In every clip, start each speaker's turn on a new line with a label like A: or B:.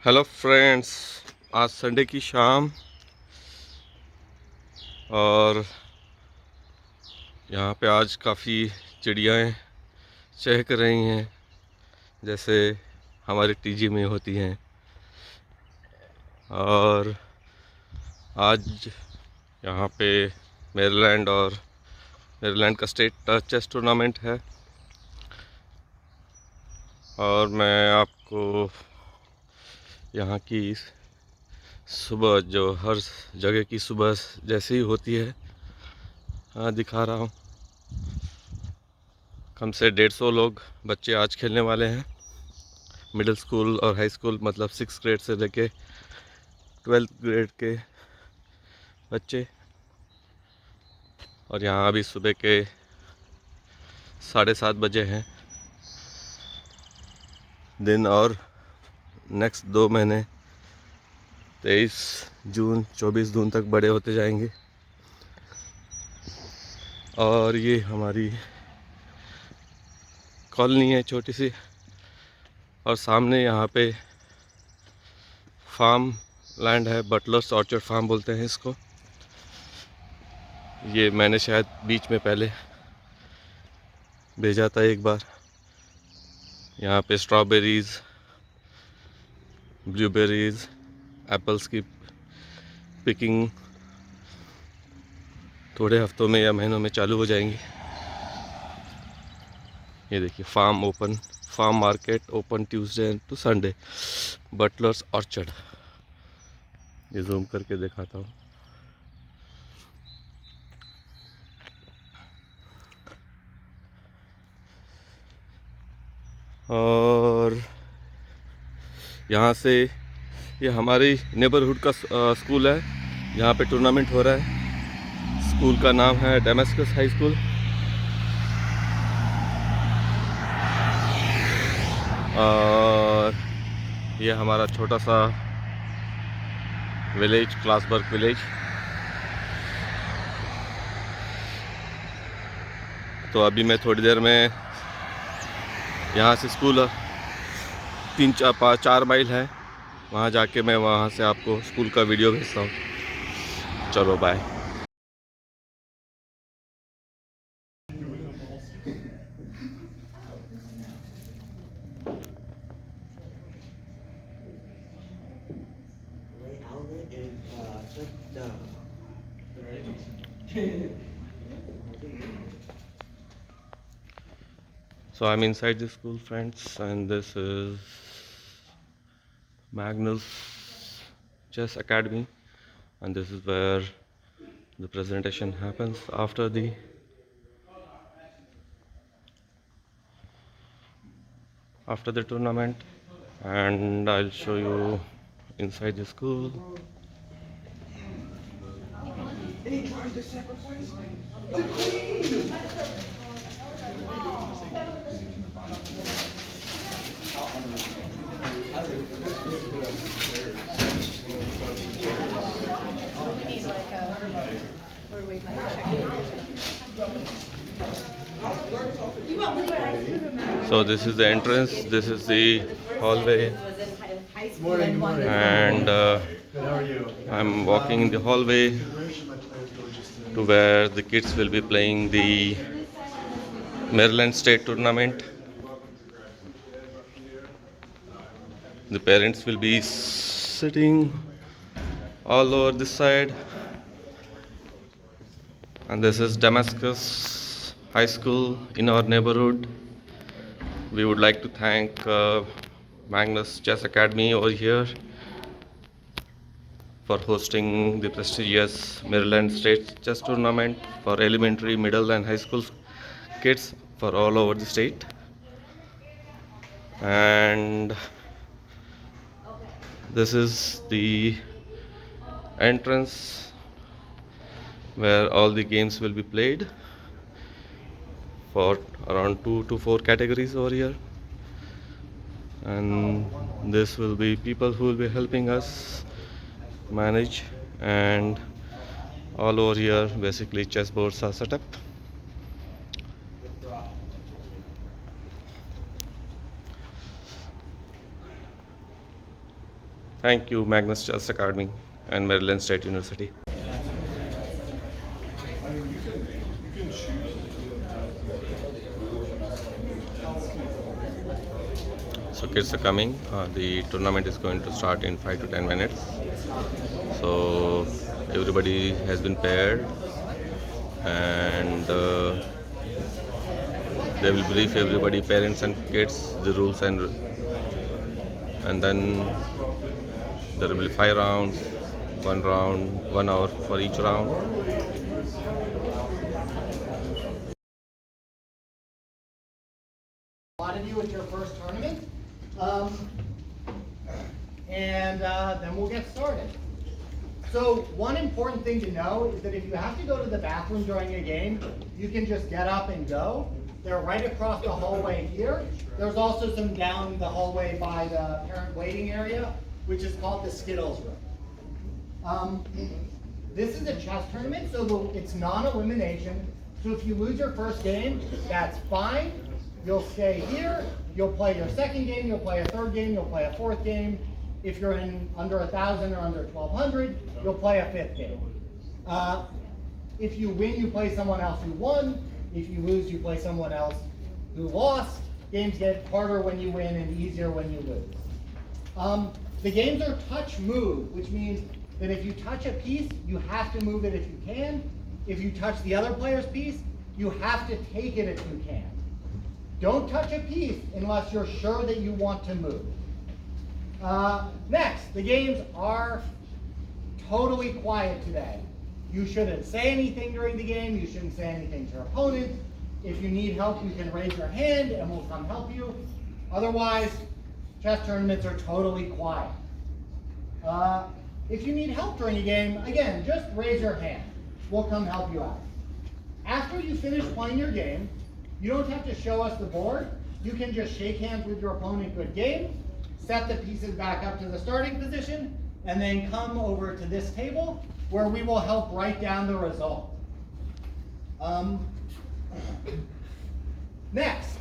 A: Hello friends, आज Sunday की शाम और यहाँ पे आज काफ़ी चिड़ियाएँ चहक रही हैं जैसे हमारे टीजी में होती हैं। और आज यहाँ पे मेरीलैंड का स्टेट चेस टूर्नामेंट है और मैं आपको यहाँ की सुबह जो हर जगह की सुबह जैसी ही होती है दिखा रहा हूँ। कम से 150 लोग बच्चे आज खेलने वाले हैं। मिडिल स्कूल और हाई स्कूल मतलब 6th ग्रेड से लेके 12th ग्रेड के बच्चे। और यहाँ अभी सुबह के 7:30 बजे हैं। दिन और नेक्स्ट 2 महीने 23 जून 24 जून तक बड़े होते जाएंगे। और ये हमारी कॉलोनी है छोटी सी, और सामने यहाँ पे फार्म लैंड है, बटलर्स ऑर्चर्ड फार्म बोलते हैं इसको। ये मैंने शायद बीच में पहले भेजा था एक बार। यहाँ पे स्ट्रॉबेरीज़, ब्लूबेरीज़, एप्पल्स की पिकिंग थोड़े हफ्तों में या महीनों में चालू हो जाएंगी। ये देखिए farm market open Tuesday to Sunday, Butler's Orchard. ये जूम करके दिखाता हूँ। और यहाँ से ये हमारी नेबरहुड का स्कूल है, यहाँ पे टूर्नामेंट हो रहा है। स्कूल का नाम है डेमास्कस हाई स्कूल। और ये हमारा छोटा सा विलेज, क्लासबर्ग विलेज। तो अभी मैं थोड़ी देर में यहाँ से स्कूल 4 माइल है, वहाँ जाके मैं वहाँ से आपको स्कूल का वीडियो भेजता हूँ। चलो bye. So I'm inside the school, friends, and this is Magnus Chess Academy, and this is where the presentation happens after the tournament. And I'll show you inside the school. So this is the entrance, this is the hallway, and I'm walking in the hallway to where the kids will be playing the Maryland State Tournament. The parents will be sitting all over this side. And this is Damascus High School in our neighborhood. We would like to thank Magnus Chess Academy over here for hosting the prestigious Maryland State Chess Tournament for elementary, middle and high school kids for all over the state. And this is the entrance where all the games will be played for around 2 to 4 categories over here. And this will be people who will be helping us manage, and all over here basically chess boards are set up. Thank you, Magnus Chess Academy and Maryland State University. So kids are coming. The tournament is going to start in 5 to 10 minutes. So everybody has been paired, and they will brief everybody, parents and kids, the rules, and then there will be 5 rounds, 1 round, 1 hour for each round.
B: A lot of you at your first tournament, and then we'll get started. So one important thing to know is that if you have to go to the bathroom during a game, you can just get up and go. They're right across the hallway here. There's also some down the hallway by the parent waiting area, which is called the Skittles room. This is a chess tournament, so it's non-elimination. So if you lose your first game, that's fine. You'll stay here, you'll play your second game, you'll play a third game, you'll play a fourth game. If you're in under 1,000 or under 1,200, you'll play a fifth game. If you win, you play someone else who won. If you lose, you play someone else who lost. Games get harder when you win and easier when you lose. The games are touch move, which means that if you touch a piece, you have to move it if you can. If you touch the other player's piece, you have to take it if you can. Don't touch a piece unless you're sure that you want to move. Next, the games are totally quiet today. You shouldn't say anything during the game. You shouldn't say anything to your opponent. If you need help, you can raise your hand and we'll come help you. Otherwise, chess tournaments are totally quiet. If you need help during a game, again, just raise your hand. We'll come help you out. After you finish playing your game, you don't have to show us the board. You can just shake hands with your opponent, good game, set the pieces back up to the starting position, and then come over to this table where we will help write down the result. Next,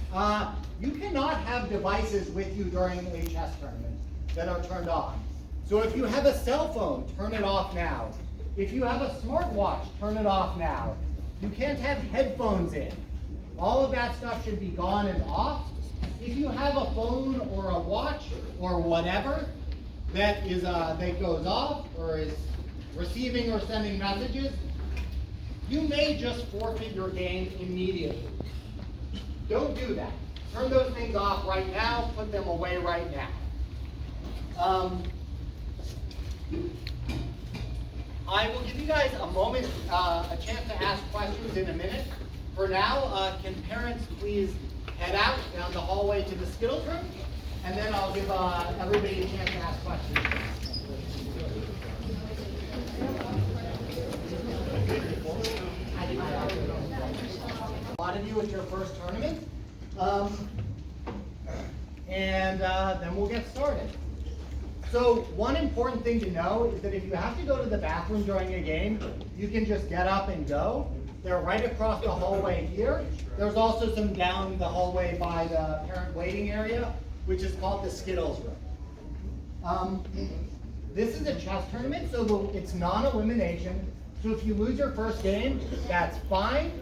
B: you cannot have devices with you during a chess tournament that are turned on. So if you have a cell phone, turn it off now. If you have a smartwatch, turn it off now. You can't have headphones in. All of that stuff should be gone and off. If you have a phone or a watch or whatever that goes off or is receiving or sending messages, you may just forfeit your game immediately. Don't do that. Turn those things off right now. Put them away right now. I will give you guys a moment, a chance to ask questions in a minute. For now, can parents please head out down the hallway to the Skittles room, and then I'll give everybody a chance to ask questions. A lot of you at your first tournament, and then we'll get started. So one important thing to know is that if you have to go to the bathroom during a game, you can just get up and go. They're right across the hallway here. There's also some down the hallway by the parent waiting area, which is called the Skittles room. This is a chess tournament, so it's non-elimination. So if you lose your first game, that's fine.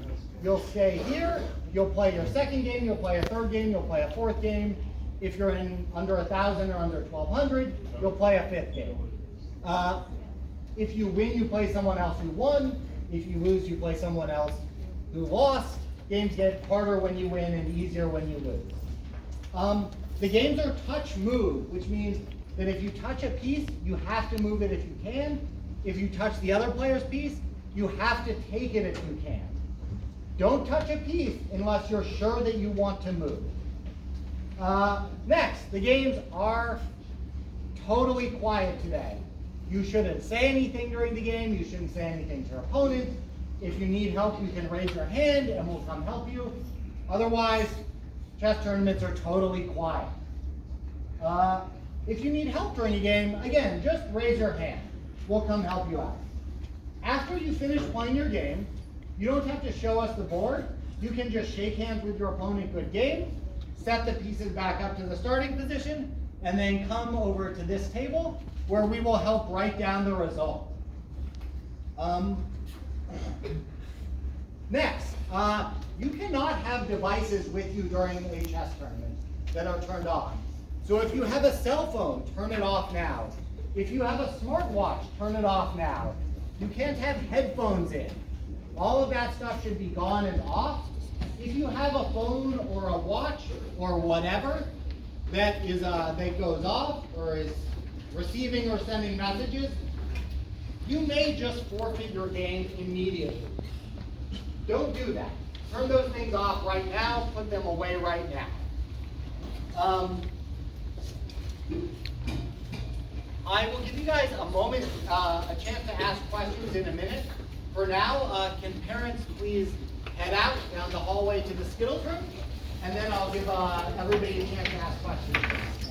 B: You'll stay here. You'll play your second game. You'll play a third game. You'll play a fourth game. If you're in under 1,000 or under 1,200, you'll play a fifth game. If you win, you play someone else who won. If you lose, you play someone else who lost. Games get harder when you win and easier when you lose. The games are touch move, which means that if you touch a piece, you have to move it if you can. If you touch the other player's piece, you have to take it if you can. Don't touch a piece unless you're sure that you want to move. Next, the games are totally quiet today. You shouldn't say anything during the game. You shouldn't say anything to your opponent. If you need help, you can raise your hand and we'll come help you. Otherwise, chess tournaments are totally quiet. If you need help during a game, again, just raise your hand. We'll come help you out. After you finish playing your game, you don't have to show us the board. You can just shake hands with your opponent, good game, set the pieces back up to the starting position, and then come over to this table where we will help write down the result. Next, you cannot have devices with you during a chess tournament that are turned on. So if you have a cell phone, turn it off now. If you have a smartwatch, turn it off now. You can't have headphones in. All of that stuff should be gone and off. If you have a phone or a watch or whatever that is that goes off or is receiving or sending messages, you may just forfeit your game immediately. Don't do that. Turn those things off right now, put them away right now. I will give you guys a moment, a chance to ask questions in a minute. For now, can parents please head out down the hallway to the Skittles room, and then I'll give everybody a chance to ask questions.